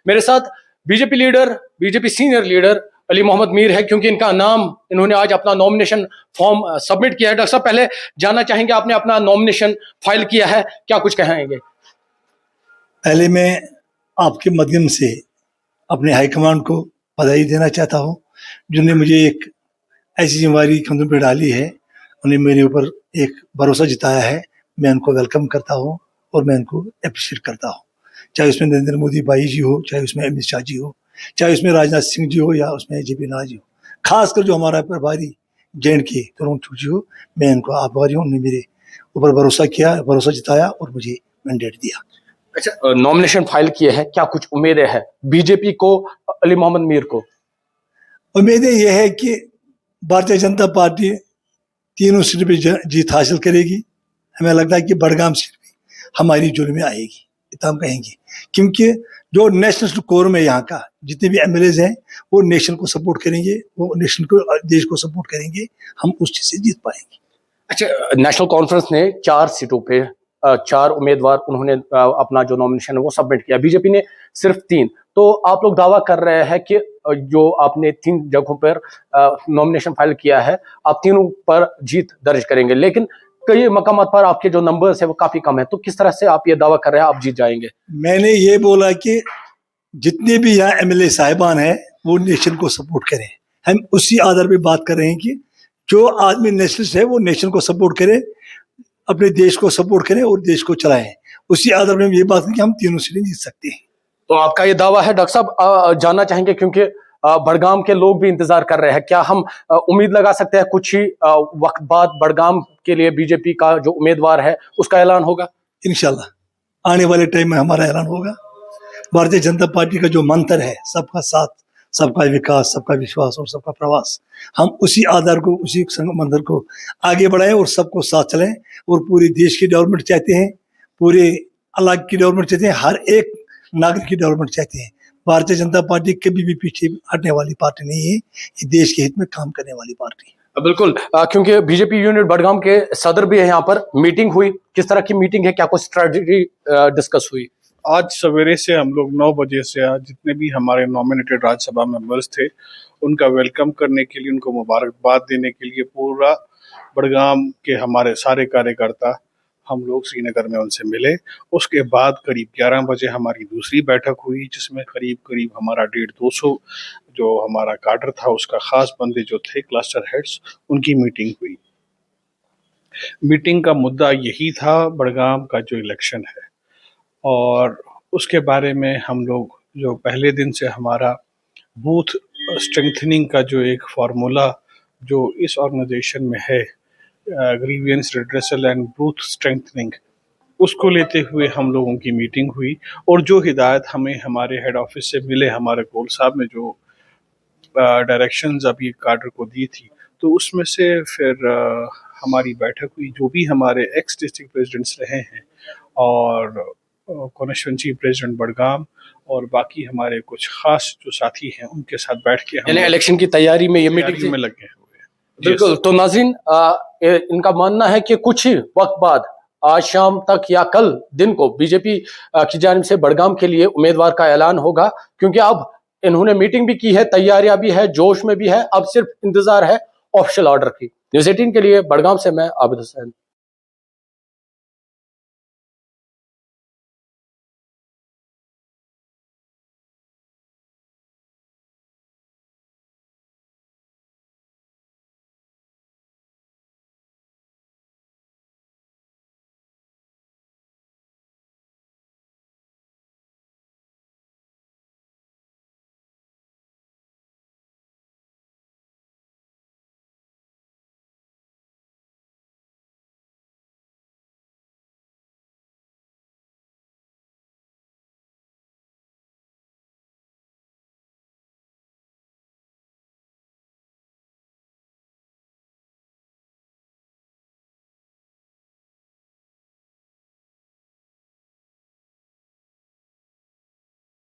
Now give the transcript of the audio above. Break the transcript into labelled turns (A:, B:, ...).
A: میرے ساتھ BJP leader, BJP senior leader Ali Mohammad Mir है, क्योंकि इनका नाम, इन्होंने आज अपना नॉमिनेशन फॉर्म सबमिट किया है. डॉक्टर साहब, पहले जानना चाहेंगे, आपने अपना नॉमिनेशन फाइल किया है, क्या कुछ कहेंगे?
B: पहले मैं आपके माध्यम से अपने हाईकमांड को बधाई देना चाहता हूँ, जिन्होंने मुझे एक ऐसी जिम्मेदारी कंधों पर डाली है. उन्हें मेरे ऊपर एक भरोसा जताया है. मैं उनको वेलकम करता हूँ और मैं उनको अप्रिशिएट करता हूँ. चाहे उसमें नरेंद्र मोदी भाई जी हो, चाहे उसमें अमित शाह जी हो, चाहे उसमें राजनाथ सिंह जी हो, या उसमें जेपी नड्डा जी हो, खासकर जो हमारा प्रभारी J&K तरुण चुग जी हो, मैं उनको आभारी हूँ. उन्होंने मेरे ऊपर भरोसा जताया और मुझे मैंडेट दिया.
A: अच्छा, नॉमिनेशन फाइल किए हैं, क्या कुछ उम्मीदें हैं बीजेपी को, अली मोहम्मद मीर को?
B: उम्मीदें यह है कि भारतीय जनता पार्टी तीनों सीट पे जीत हासिल करेगी. हमें लगता है कि बड़गाम सीट भी हमारी जुल्म में आएगी, इतना हम कहेंगे, क्योंकि जो नेशनल कोर में यहाँ का जितने भी MLAs हैं वो नेशन को सपोर्ट करेंगे, वो नेशन को, देश को सपोर्ट करेंगे. हम उस चीज से जीत पाएंगे.
A: अच्छा, नेशनल कॉन्फ्रेंस ने 4 सीटों पे 4 उम्मीदवार उन्होंने अपना जो नॉमिनेशन है वो सबमिट किया, बीजेपी ने सिर्फ 3. तो आप लोग दावा कर रहे हैं कि जो आपने 3 जगहों पर नॉमिनेशन फाइल किया है, आप तीनों पर जीत दर्ज करेंगे, लेकिन कई मकामात पर आपके जो नंबर्स है वो काफी कम है. तो किस तरह से आप ये दावा कर रहे हैं आप जीत जाएंगे?
B: मैंने ये बोला कि जितने भी यहाँ MLA साहिबान हैं वो नेशन को सपोर्ट करें. हम उसी आधार पे बात कर रहे हैं कि जो आदमी नेशनलिस्ट है वो नेशन को सपोर्ट करे, अपने देश को सपोर्ट करें और देश को चलाएं. उसी आधार पर हम ये बात करें कि हम तीनों सीटें जीत सकते हैं.
A: तो आपका ये दावा है. डॉक्टर साहब, जानना चाहेंगे, क्योंकि बड़गाम के लोग भी इंतजार कर रहे हैं, क्या हम उम्मीद लगा सकते हैं कुछ ही वक्त बाद बड़गाम के लिए बीजेपी का जो उम्मीदवार है उसका ऐलान होगा?
B: इंशाल्लाह आने वाले टाइम में हमारा ऐलान होगा. भारतीय जनता पार्टी का जो मंत्र है, सबका साथ, सबका विकास, सबका विश्वास और सबका प्रवास, हम उसी आधार को, उसी मंत्र को आगे बढ़ाएं और सबको साथ चलें. और पूरे देश की डेवलपमेंट चाहते हैं, पूरे इलाके की डेवलपमेंट चाहते हैं, हर एक नागरिक की डेवलपमेंट चाहते हैं. भारतीय जनता पार्टी कभी भी पीछे हटने वाली पार्टी नहीं है, ये देश के हित में काम करने वाली पार्टी है.
A: बिल्कुल, क्योंकि बीजेपी यूनिट बड़गाम के सदर भी है यहाँ पर. मीटिंग हुई, किस तरह की मीटिंग है, क्या कुछ स्ट्रेटजी डिस्कस हुई?
C: आज सवेरे से हम लोग 9 बजे से आज जितने भी हमारे नॉमिनेटेड राज्यसभा मेंबर्स थे उनका वेलकम करने के लिए, उनको मुबारकबाद देने के लिए पूरा बड़गाम के हमारे सारे कार्यकर्ता हम लोग श्रीनगर में उनसे मिले. उसके बाद करीब 11 बजे हमारी दूसरी बैठक हुई, जिसमें करीब हमारा 150-200 जो हमारा काडर था, उसका खास बंदे जो थे क्लस्टर हेड्स, उनकी मीटिंग हुई. मीटिंग का मुद्दा यही था बड़गाम का जो इलेक्शन है, और उसके बारे में हम लोग जो पहले दिन से हमारा बूथ स्ट्रेंथनिंग का जो एक फार्मूला जो इस ऑर्गेनाइजेशन में है, grievance redressal and booth strengthening, उसको लेते हुए हम लोगों की मीटिंग हुई. और जो हिदायत हमें हमारे हेड ऑफिस से मिले, हमारे गोल साहब ने जो डायरेक्शंस अभी काडर को दी थी, तो उसमें से फिर हमारी बैठक हुई. जो भी हमारे एक्स डिस्ट्रिक्ट प्रेसिडेंट्स रहे हैं और कॉन्स्टिट्यूंसी प्रेसिडेंट बड़गाम और बाकी हमारे कुछ खास जो साथी हैं, उनके साथ बैठ के हम
A: इलेक्शन की तैयारी में ये मीटिंग
C: में लगे हुए हैं.
A: बिल्कुल. तो नाज़रीन, इनका मानना है कि कुछ ही वक्त बाद, आज शाम तक या कल दिन को, बीजेपी की जानिब से बड़गाम के लिए उम्मीदवार का ऐलान होगा, क्योंकि अब इन्होंने मीटिंग भी की है, तैयारियां भी है, जोश में भी है. अब सिर्फ इंतजार है ऑफिशियल ऑर्डर की. न्यूज़ 18 के लिए बड़गाम से मैं आबिद हुसैन.